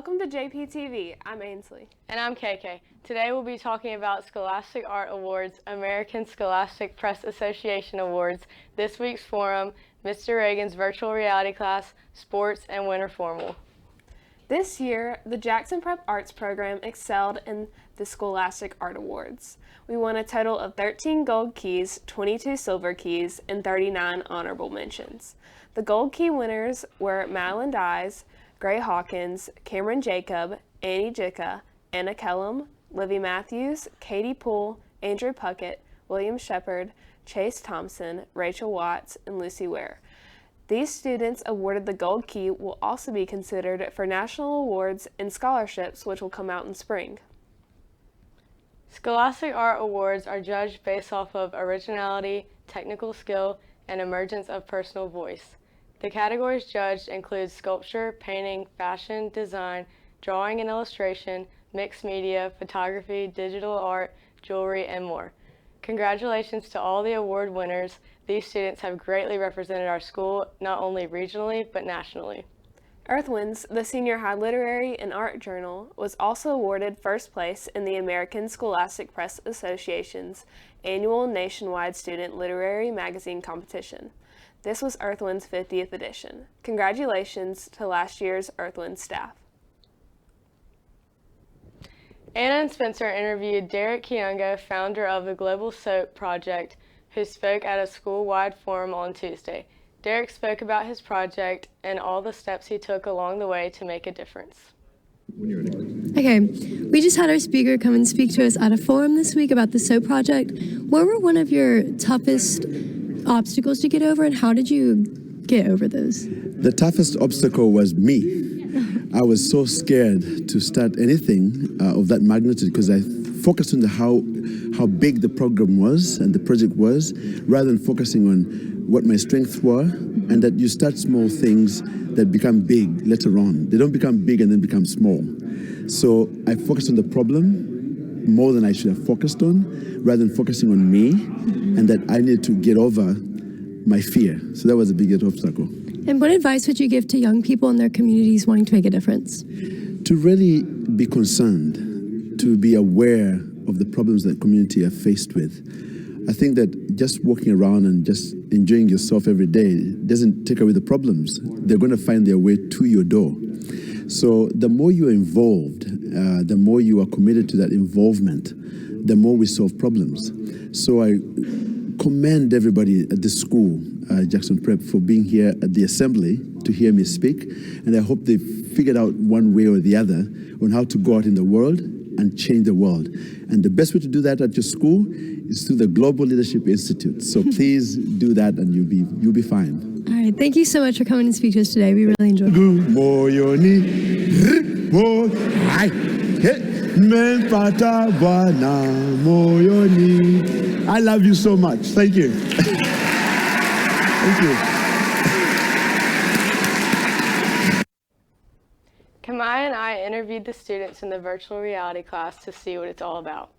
Welcome to JPTV. I'm Ainsley. And I'm KK. Today we'll be talking about Scholastic Art Awards, American Scholastic Press Association Awards, this week's forum, Mr. Reagan's virtual reality class, sports, and winter formal. This year, the Jackson Prep Arts program excelled in the Scholastic Art Awards. We won a total of 13 gold keys, 22 silver keys, and 39 honorable mentions. The gold key winners were Madeline Dyes, Gray Hawkins, Cameron Jacob, Annie Jicka, Anna Kellum, Livy Mathews, Katie Poole, Andrew Puckett, William Shepard, Chase Thompson, Rachel Watts, and Lucy Ware. These students awarded the gold key will also be considered for national awards and scholarships, which will come out in spring. Scholastic Art Awards are judged based off of originality, technical skill, and emergence of personal voice. The categories judged include sculpture, painting, fashion, design, drawing and illustration, mixed media, photography, digital art, jewelry, and more. Congratulations to all the award winners. These students have greatly represented our school, not only regionally, but nationally. Earthwinds, the senior high literary and art journal, was also awarded first place in the American Scholastic Press Association's annual nationwide student literary magazine competition. This was Earthwind's 50th edition. Congratulations to last year's Earthwind staff. Anna and Spencer interviewed Derek Kiunga, founder of the Global Soap Project, who spoke at a school-wide forum on Tuesday. Derek spoke about his project and all the steps he took along the way to make a difference. Okay, we just had our speaker come and speak to us at a forum this week about the soap project. What were one of your toughest obstacles to get over, and how did you get over those? The toughest obstacle was me. I was so scared to start anything of that magnitude because I focused on how big the program was and the project was, rather than focusing on what my strengths were, and that you start small things that become big later on. They don't become big and then become small. So I focused on the problem more than I should have focused on, rather than focusing on me, and that I needed to get over my fear. So that was the biggest obstacle. And what advice would you give to young people in their communities wanting to make a difference? To really be concerned, to be aware of the problems that community are faced with. I think that just walking around and just enjoying yourself every day doesn't take away the problems. They're going to find their way to your door. So the more you're involved, the more you are committed to that involvement, the more we solve problems. So I commend everybody at this school, Jackson Prep, for being here at the assembly to hear me speak. And I hope they figured out one way or the other on how to go out in the world and change the world. And the best way to do that at your school is through the Global Leadership Institute. So please do that and you'll be fine. All right, thank you so much for coming and speaking to us today. We really enjoyed it. I love you so much. Thank you. Thank you. Kamai and I interviewed the students in the virtual reality class to see what it's all about.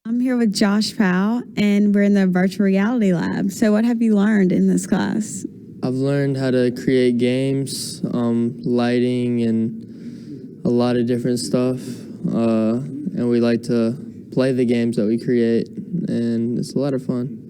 I'm here with Josh Powell, and we're in the virtual reality lab. So what have you learned in this class? I've learned how to create games, lighting, and a lot of different stuff. And we like to play the games that we create, and it's a lot of fun.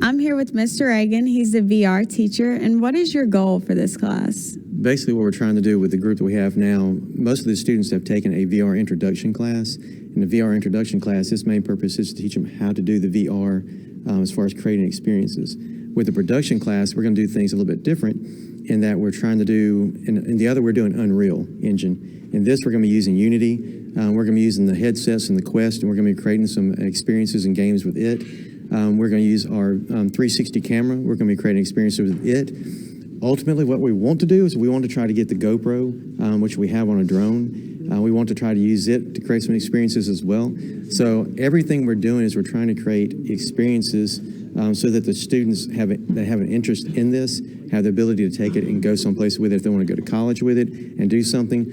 I'm here with Mr. Reagan. He's the VR teacher. And what is your goal for this class? Basically what we're trying to do with the group that we have now, most of the students have taken a VR introduction class. In the VR introduction class, its main purpose is to teach them how to do the VR as far as creating experiences. With the production class, we're going to do things a little bit different in that we're trying to do, in the other we're doing Unreal Engine. In this we're going to be using Unity. We're going to be using the headsets and the Quest, and we're going to be creating some experiences and games with it. We're going to use our 360 camera. We're going to be creating experiences with it. Ultimately, what we want to do is we want to try to get the GoPro, which we have on a drone. We want to try to use it to create some experiences as well. So everything we're doing is we're trying to create experiences so that the students have an interest in this, have the ability to take it and go someplace with it if they want to go to college with it and do something,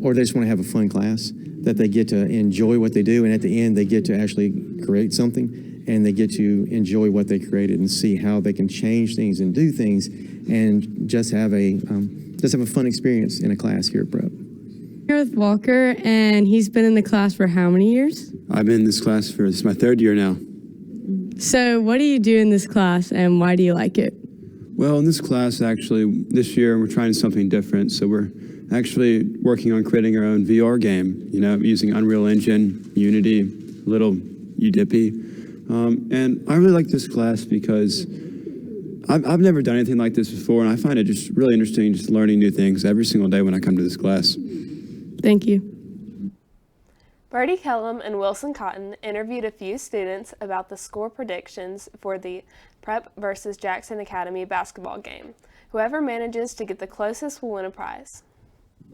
or they just want to have a fun class, that they get to enjoy what they do, and at the end they get to actually create something, and they get to enjoy what they created and see how they can change things and do things and just have a just have a fun experience in a class here at Prep. Here with Walker, and he's been in the class for how many years? I've been in this class this is my 3rd year now. So what do you do in this class, and why do you like it? Well, in this class, actually, this year we're trying something different. So we're actually working on creating our own VR game, using Unreal Engine, Unity, little UDIPI. And I really like this class because I've never done anything like this before, and I find it just really interesting, just learning new things every single day when I come to this class. Thank you. Birdie Kellum and Wilson Cotton interviewed a few students about the score predictions for the Prep versus Jackson Academy basketball game. Whoever manages to get the closest will win a prize.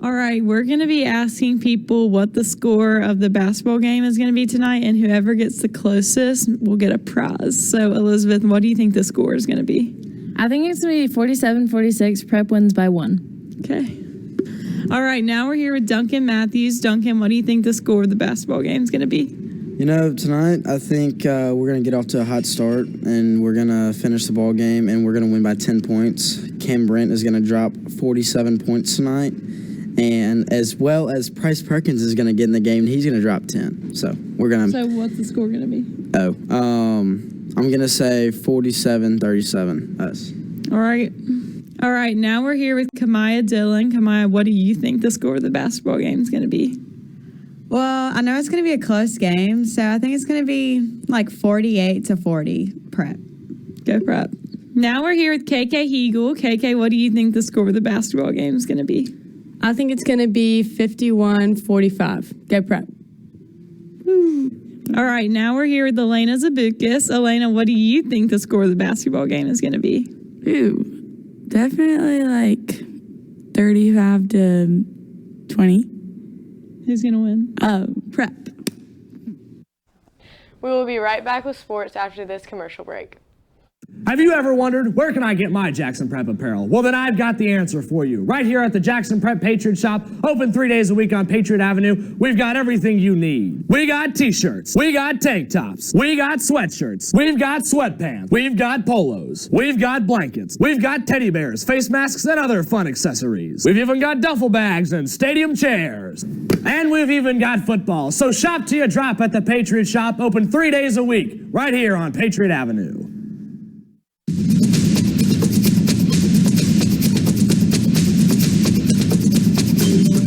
All right, we're going to be asking people what the score of the basketball game is going to be tonight, and whoever gets the closest will get a prize. So, Elizabeth, what do you think the score is going to be? I think it's going to be 47-46. Prep wins by 1. Okay. All right, now we're here with Duncan Mathews. Duncan, what do you think the score of the basketball game is going to be? Tonight I think we're going to get off to a hot start, and we're going to finish the ball game, and we're going to win by 10 points. Cam Brent is going to drop 47 points tonight, and as well as Price Perkins is going to get in the game, and he's going to drop 10. So we're going to... So what's the score going to be? I'm going to say 47-37, us. All right, now we're here with Kamaya Dillon. Kamaya, what do you think the score of the basketball game is going to be? Well, I know it's going to be a close game, so I think it's going to be like 48-40 Prep. Go Prep. Now we're here with KK Heagle. KK, what do you think the score of the basketball game is going to be? I think it's going to be 51-45. Go Prep. All right, now we're here with Elana Zouboukos. Elana, what do you think the score of the basketball game is going to be? Ooh, definitely like 35-20. Who's going to win? Prep. We will be right back with sports after this commercial break. Have you ever wondered, where can I get my Jackson Prep apparel? Well, then I've got the answer for you. Right here at the Jackson Prep Patriot Shop, open 3 days a week on Patriot Avenue, we've got everything you need. We got t-shirts, we got tank tops, we got sweatshirts, we've got sweatpants, we've got polos, we've got blankets, we've got teddy bears, face masks, and other fun accessories. We've even got duffel bags and stadium chairs. And we've even got football. So shop till you drop at the Patriot Shop, open 3 days a week, right here on Patriot Avenue.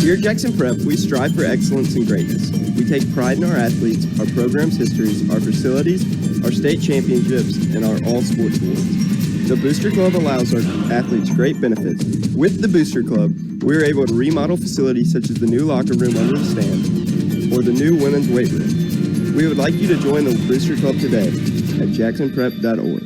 Here at Jackson Prep, we strive for excellence and greatness. We take pride in our athletes, our program's histories, our facilities, our state championships, and our all sports awards. The Booster Club allows our athletes great benefits. With the Booster Club, we are able to remodel facilities such as the new locker room under the stand or the new women's weight room. We would like you to join the Booster Club today at jacksonprep.org.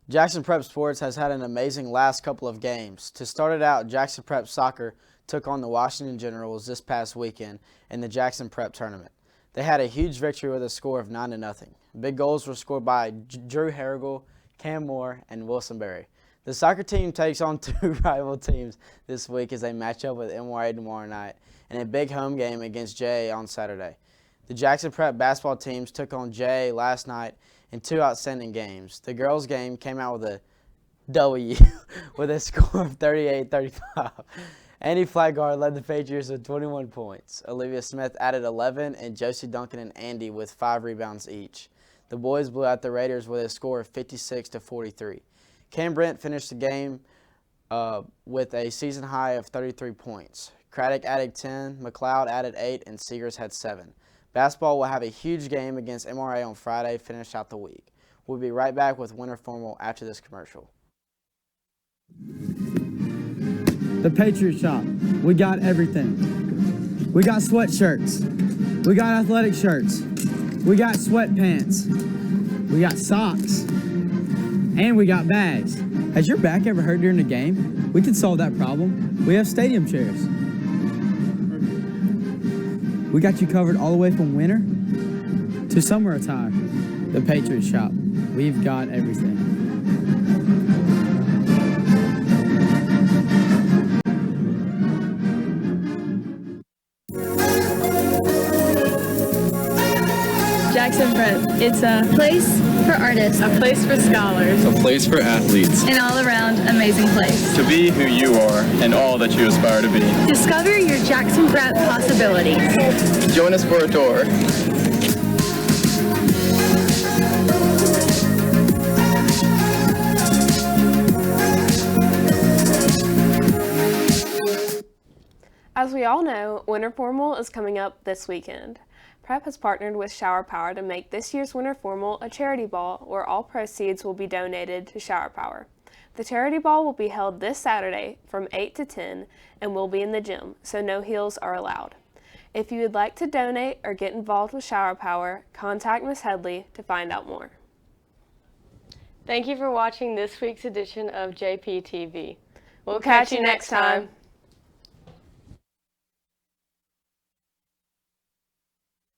Jackson Prep Sports has had an amazing last couple of games. To start it out, Jackson Prep Soccer took on the Washington Generals this past weekend in the Jackson Prep Tournament. They had a huge victory with a score of 9-0. Big goals were scored by Drew Harrigal, Cam Moore, and Wilson Berry. The soccer team takes on two rival teams this week as they match up with MYA tomorrow night and a big home game against JA on Saturday. The Jackson Prep basketball teams took on JA last night in two outstanding games. The girls' game came out with a W with a score of 38-35. Andy Flaggard led the Patriots with 21 points. Olivia Smith added 11, and Josie Duncan and Andy with 5 rebounds each. The boys blew out the Raiders with a score of 56-43. Cam Brent finished the game with a season high of 33 points. Craddock added 10, McLeod added 8, and Seegers had 7. Basketball will have a huge game against MRA on Friday, finish out the week. We'll be right back with Winter Formal after this commercial. The Patriot Shop. We got everything. We got sweatshirts. We got athletic shirts. We got sweatpants. We got socks. And we got bags. Has your back ever hurt during the game? We can solve that problem. We have stadium chairs. We got you covered all the way from winter to summer attire. The Patriot Shop. We've got everything. Jackson Prep. It's a place for artists, A place for scholars. A place for athletes. an all-around amazing place. To be who you are and all that you aspire to be. Discover your Jackson Prep possibilities. Join us for a tour. As we all know, Winter Formal is coming up this weekend. Prep has partnered with Shower Power to make this year's Winter Formal a charity ball where all proceeds will be donated to Shower Power. The charity ball will be held this Saturday from 8 to 10 and will be in the gym, so no heels are allowed. If you would like to donate or get involved with Shower Power, contact Ms. Headley to find out more. Thank you for watching this week's edition of JPTV. We'll catch you next time.